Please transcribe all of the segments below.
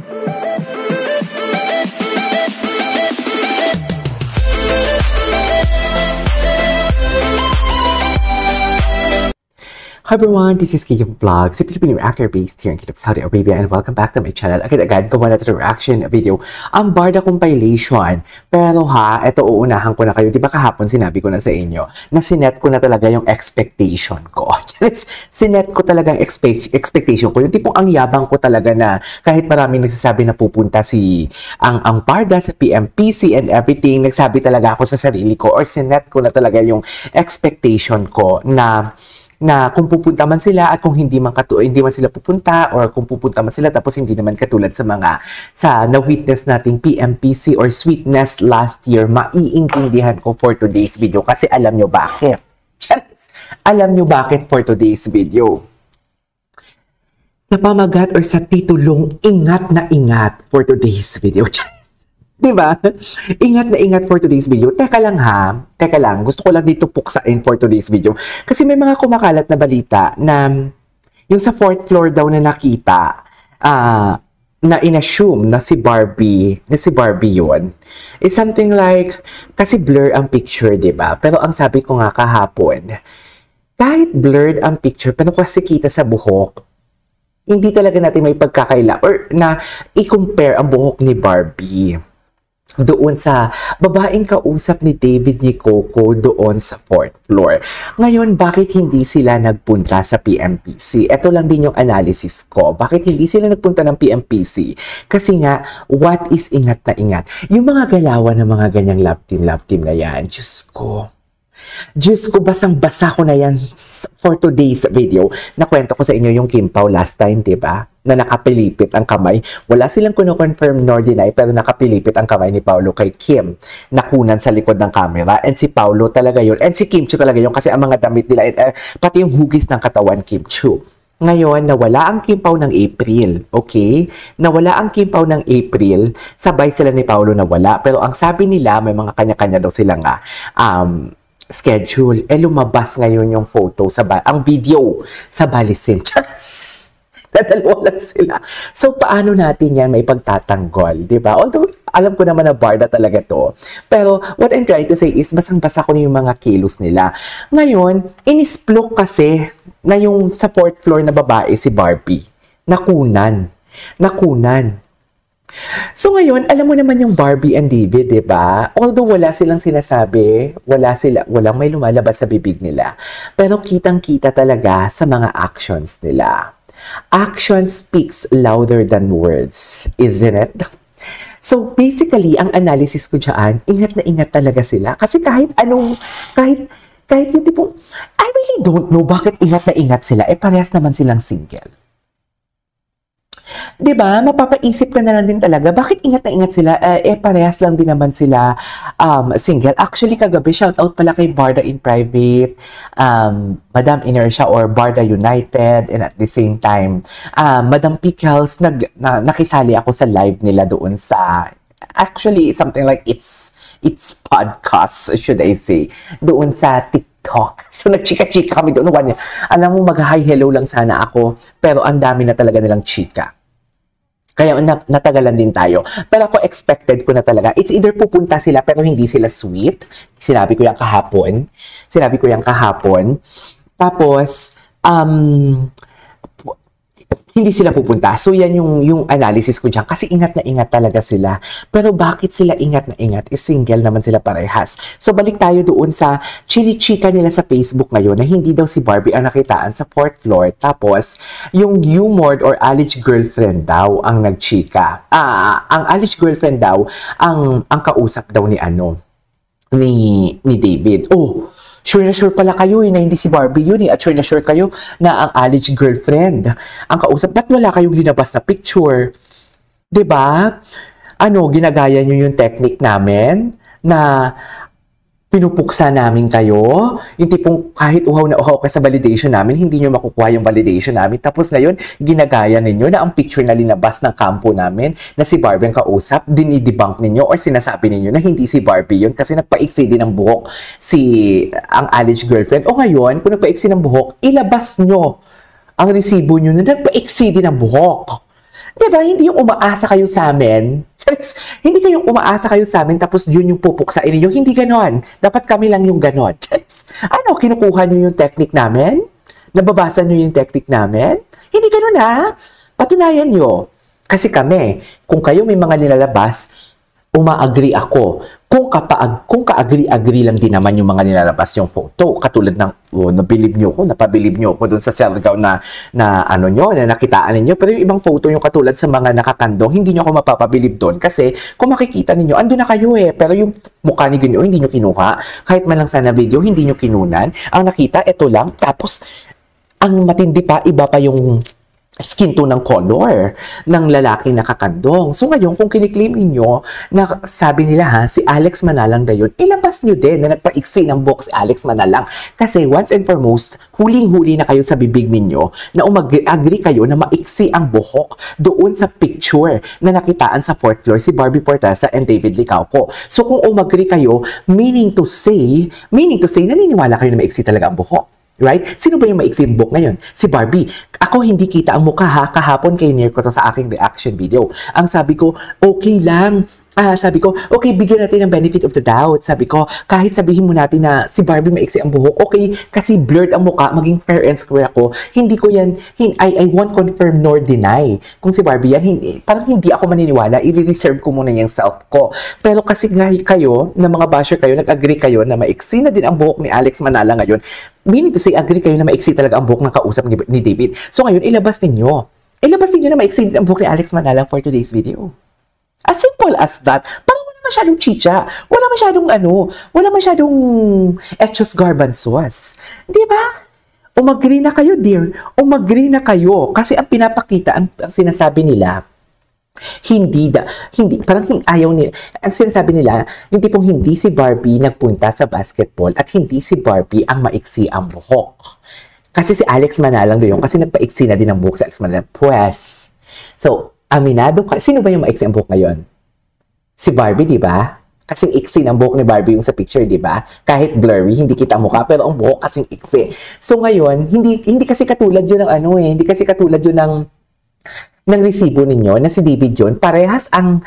Hi everyone, this is Kiyong Vlogs, a Filipino actor based here in Kingdom of Saudi Arabia, and welcome back to my channel. Agad-agad, gawa na ito reaction video. Ang Barda compilation. Pero ito uunahan ko na kayo. Di ba kahapon sinabi ko na sa inyo na sinet ko na talaga yung expectation ko. Sinet ko talagang expectation ko. Yung tipong ang yabang ko talaga na kahit maraming nagsasabi na pupunta ang Barda sa PMPC and everything, nagsabi talaga ako sa sarili ko or sinet ko na talaga yung expectation ko na kung pupunta man sila at kung hindi man sila pupunta, or kung pupunta man sila tapos hindi naman katulad sa na-witness nating PMPC or Sweetness last year, maiintindihan ko for today's video kasi alam nyo bakit. Alam nyo bakit for today's video. Sa pamagat or sa titulong ingat na ingat for today's video. Diba? Ingat na ingat for today's video. Teka lang. Gusto ko lang dito puksain for today's video. Kasi may mga kumakalat na balita na yung sa 4th floor daw na nakita, na inassume na si Barbie yun. It's something like, kasi blur ang picture, diba? Pero ang sabi ko nga kahapon, kahit blurred ang picture, pero kasi kita sa buhok, hindi talaga natin may pagkakaila or na i-compare ang buhok ni Barbie doon sa babaeng kausap ni David ni Coco doon sa 4th floor. Ngayon, bakit hindi sila nagpunta sa PMPC? Ito lang din yung analysis ko. Bakit hindi sila nagpunta ng PMPC? Kasi nga, what is ingat na ingat? Yung mga galawan ng mga ganyang love team na yan, Diyos ko, basang-basa ko na yan for today's video. Nakwento ko sa inyo yung Kim Pao last time, diba? Na nakapilipit ang kamay. Wala silang kuno-confirm nor deny, pero nakapilipit ang kamay ni Paolo kay Kim. Nakunan sa likod ng camera. And si Paolo talaga yun. And si Kim Chiu talaga yun kasi ang mga damit nila, pati yung hugis ng katawan, Kim Chiu. Ngayon, nawala ang Kim Pao ng April. Okay? Nawala ang Kim Pao ng April. Sabay sila ni Paolo nawala. Pero ang sabi nila, may mga kanya-kanya daw silang schedule. Lumabas ngayon yung photo, ang video sa Balisin. Nadalawa lang sila. So, paano natin yan may pagtatanggol? Diba? Although, alam ko naman na Barda talaga to. Pero, what I'm trying to say is, basang-basa ko na yung mga kilos nila. Ngayon, inisplok kasi na yung sa 4th floor na babae, si Barbie. Nakunan. So ngayon, alam mo naman yung Barbie and David, diba? Although wala silang sinasabi, walang may lumalabas sa bibig nila. Pero kitang-kita talaga sa mga actions nila. Action speaks louder than words, isn't it? So basically, ang analysis ko dyan, ingat na ingat talaga sila. Kasi kahit yung tipong, I really don't know bakit ingat na ingat sila. Parehas naman silang single. Diba? Mapapaisip ka na lang din talaga. Bakit ingat na ingat sila? Parehas lang din naman sila single. Actually, kagabi, shout out pala kay Barda in Private, Madam Inertia or Barda United, and at the same time, Madam Pickles, nakisali ako sa live nila doon sa, actually, something like it's podcast, should I say, doon sa TikTok. So, nagchika-chika kami doon. Alam mo, mag-hi hello lang sana ako, pero ang dami na talaga nilang chika. Kaya natagalan din tayo. Pero ako expected ko na talaga. It's either pupunta sila pero hindi sila sweet. Sinabi ko yan kahapon. Tapos, hindi sila pupunta. So, yan yung analysis ko dyan. Kasi ingat na ingat talaga sila. Pero bakit sila ingat na ingat? Single naman sila parehas. So, balik tayo doon sa chini-chika nila sa Facebook ngayon na hindi daw si Barbie ang nakitaan sa 4th floor. Tapos, yung humoured or alleged girlfriend daw ang nagchika. Ang alleged girlfriend daw, ang kausap daw ni David. Oh, sure na sure pala kayo na hindi si Barbie yun at sure na sure kayo na ang alleged girlfriend ang kausap. Ba't wala kayong linabas na picture? Diba? Ginagaya nyo yung technique namin na pinupuksa namin kayo. Yung tipong kahit uhaw na uhaw ka sa validation namin, hindi nyo makukuha yung validation namin. Tapos ngayon, ginagaya ninyo na ang picture na linabas ng kampo namin na si Barbie ang kausap, dinidebunk ninyo or sinasabi ninyo na hindi si Barbie yun kasi nagpaiksi din ng buhok ang alleged girlfriend. O ngayon, kung nagpaiksi ng buhok, ilabas nyo ang resibo nyo na nagpaiksi din ng buhok. Diba, hindi yung umaasa kayo sa amin. Hindi kayong umaasa kayo sa amin tapos yun yung pupuksain ninyo. Hindi ganon. Dapat kami lang yung ganon. Ano, kinukuha nyo yung technique namin? Nababasa nyo yung technique namin? Hindi ganon ha. Patunayan nyo. Kasi kami, kung kayo may mga nilalabas, uma-agree ako. Kung ka-agree lang din naman yung mga nilalabas yung photo. Katulad ng, napabilib nyo ko dun sa Siargao na ano nyo, na nakitaan ninyo. Pero yung ibang photo yung katulad sa mga nakakandong, hindi nyo ako mapapabilib doon. Kasi kung makikita ninyo, ando na kayo eh. Pero yung mukha ni Ginoo, hindi nyo kinuha. Kahit man lang sana video, hindi nyo kinunan. Ang nakita, ito lang. Tapos, ang matindi pa, iba pa yung skin tone ng color ng lalaking nakakandong. So ngayon, kung kiniklaim ninyo na sabi nila ha, si Alex Manalang na yun, ilabas nyo din na nagpaiksi ng buhok si Alex Manalang. Kasi once and foremost, huling-huli na kayo sa bibig ninyo na agree kayo na maiksi ang buhok doon sa picture na nakitaan sa 4th floor si Barbie Portasa and David Licauco. So kung umagree kayo, meaning to say, naniniwala kayo na maiksi talaga ang buhok. Right? Sino ba yung maiksi yung buhok ngayon? Si Barbie. Ako hindi kita ang mukha ha. Kahapon clear ko to sa aking reaction video. Ang sabi ko, okay lang. Sabi ko, okay, bigyan natin ng benefit of the doubt. Sabi ko, kahit sabihin mo natin na si Barbie maiksi ang buhok, okay, kasi blurred ang mukha, maging fair and square ako. Hindi ko yan, I won't confirm nor deny. Kung si Barbie yan, parang hindi ako maniniwala, i-reserve ko muna yung self ko. Pero kasi nga kayo, na mga basher kayo, nag-agree kayo na maiksi na din ang buhok ni Alex Manala ngayon, meaning to say, agree kayo na maiksi talaga ang buhok ng kausap ni David. So ngayon, ilabas ninyo na maiksi din ang buhok ni Alex Manala for today's video. As simple as that. Parang wala masyadong chicha. Wala masyadong etchos garbanzos. Di ba? Umagri na kayo, dear. Umagri na kayo. Kasi ang pinapakita, ang sinasabi nila, parang ayaw nila. Ang sinasabi nila, yung tipong hindi si Barbie nagpunta sa basketball at hindi si Barbie ang maiksi ang buhok. Kasi si Alex Manalang doon, kasi nagpaiksi na din ang buhok sa Alex Manalang. Pues. So, aminado ka. Sino ba yung maiksi ang buhok ngayon? Si Barbie, di ba? Kasing iksi ng buhok ni Barbie yung sa picture, di ba? Kahit blurry, hindi kita mukha, pero ang buhok kasing iksi. So ngayon, hindi kasi katulad yun ng hindi kasi katulad yun ng resibo ninyo na si David John, parehas ang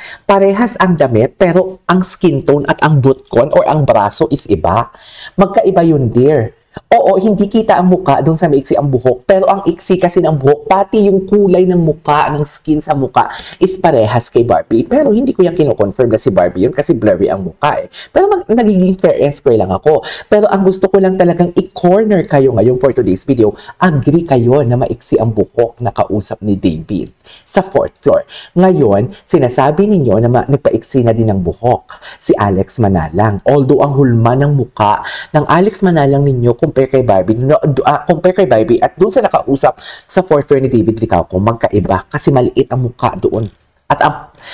damit, pero ang skin tone at ang butkon or ang braso is iba. Magkaiba yun, dear. Oo, hindi kita ang muka doon sa maiksi ang buhok. Pero ang iksi kasi ng buhok, pati yung kulay ng muka, ng skin sa muka, is parehas kay Barbie. Pero hindi ko yung kino-confirm na si Barbie yun kasi blurry ang muka eh. Pero nagiging fair and square lang ako. Pero ang gusto ko lang talagang i-corner kayo ngayon for today's video, agree kayo na maiksi ang buhok na kausap ni David sa 4th floor. Ngayon, sinasabi ninyo na nagpaiksi na din ng buhok si Alex Manalang. Although ang hulma ng muka ng Alex Manalang ninyo compare kay Barbie at doon sa nakausap sa 4th floor ni David Licauco, magkaiba kasi maliit ang mukha doon. At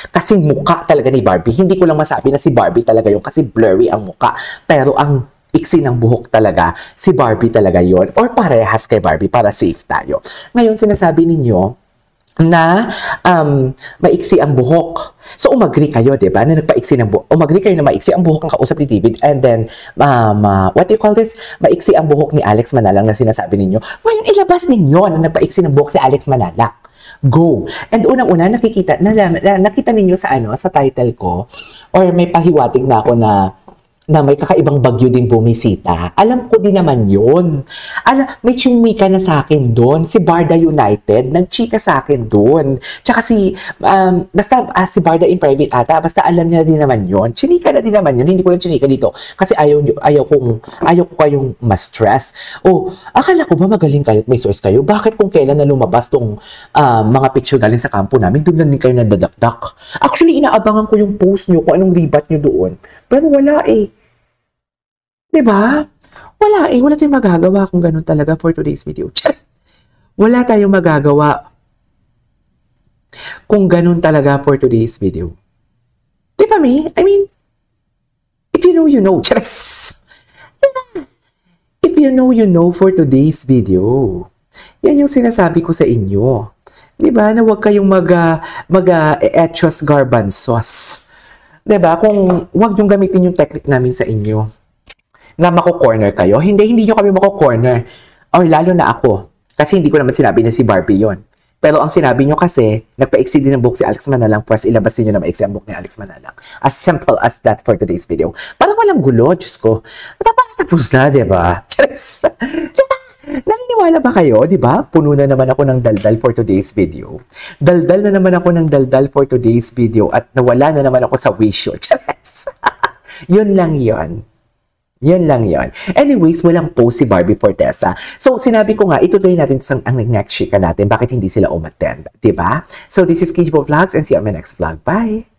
kasing mukha talaga ni Barbie, hindi ko lang masabi na si Barbie talaga yun kasi blurry ang mukha. Pero ang iksi ng buhok talaga, si Barbie talaga yon or parehas kay Barbie para safe tayo. Ngayon, sinasabi ninyo na maiksi ang buhok. So, umagri kayo, di ba? Na nagpaiksi ng buhok. Umagri kayo na maiksi ang buhok ng kausap ni David and then, what do you call this? Maiksi ang buhok ni Alex Manalang na sinasabi ninyo. Ngayon, ilabas ninyo na nagpaiksi ng buhok si Alex Manalang. Go! And unang-una, nakita ninyo sa title ko or may pahiwatig na ako na may kakaibang bagyo din bumisita. Alam ko din naman yun. May chumika na sa akin doon. Si Barda United, nagchika sa akin doon. Tsaka basta si Barda in private ata, basta alam niya din naman yun. Chinika na din naman yun. Hindi ko lang chinika dito. Kasi ayaw ko kayong ma-stress. Akala ko ba magaling kayo at may source kayo? Bakit kung kailan na lumabas tong mga picture galing sa kampo namin, doon lang din kayo nadadakdak? Actually, inaabangan ko yung post nyo kung anong libat nyo doon. Pero wala eh. Diba? Wala tayong magagawa kung ganun talaga for today's video. Wala tayong magagawa kung ganun talaga for today's video. Diba, me? I mean, if you know, you know. If you know, you know for today's video. Yan yung sinasabi ko sa inyo. Diba? Na huwag kayong mag-etchos garbanzos. Diba? Kung huwag yung gamitin yung technique namin sa inyo na mako-corner kayo. Hindi nyo kami mako-corner. Or lalo na ako. Kasi hindi ko naman sinabi na si Barbie yon. Pero ang sinabi nyo kasi, nagpa-exceed din ng book si Alex Manalang, plus ilabas nyo na ma-exceed ang book ni Alex Manalang. As simple as that for today's video. Parang walang gulo, Diyos ko. Tapos na, diba? Cheers! Naniniwala ba kayo, di ba? Puno na naman ako ng daldal for today's video. Daldal na naman ako ng daldal for today's video at nawala na naman ako sa wisyo. Cheers! Yun lang yun. Yun lang yun. Anyways, walang post si Barbie Fortesa. So, sinabi ko nga, itutuloy natin ang next chika natin. Bakit hindi sila umattend? Diba? So, this is KJ Vlogs and see you on my next vlog. Bye!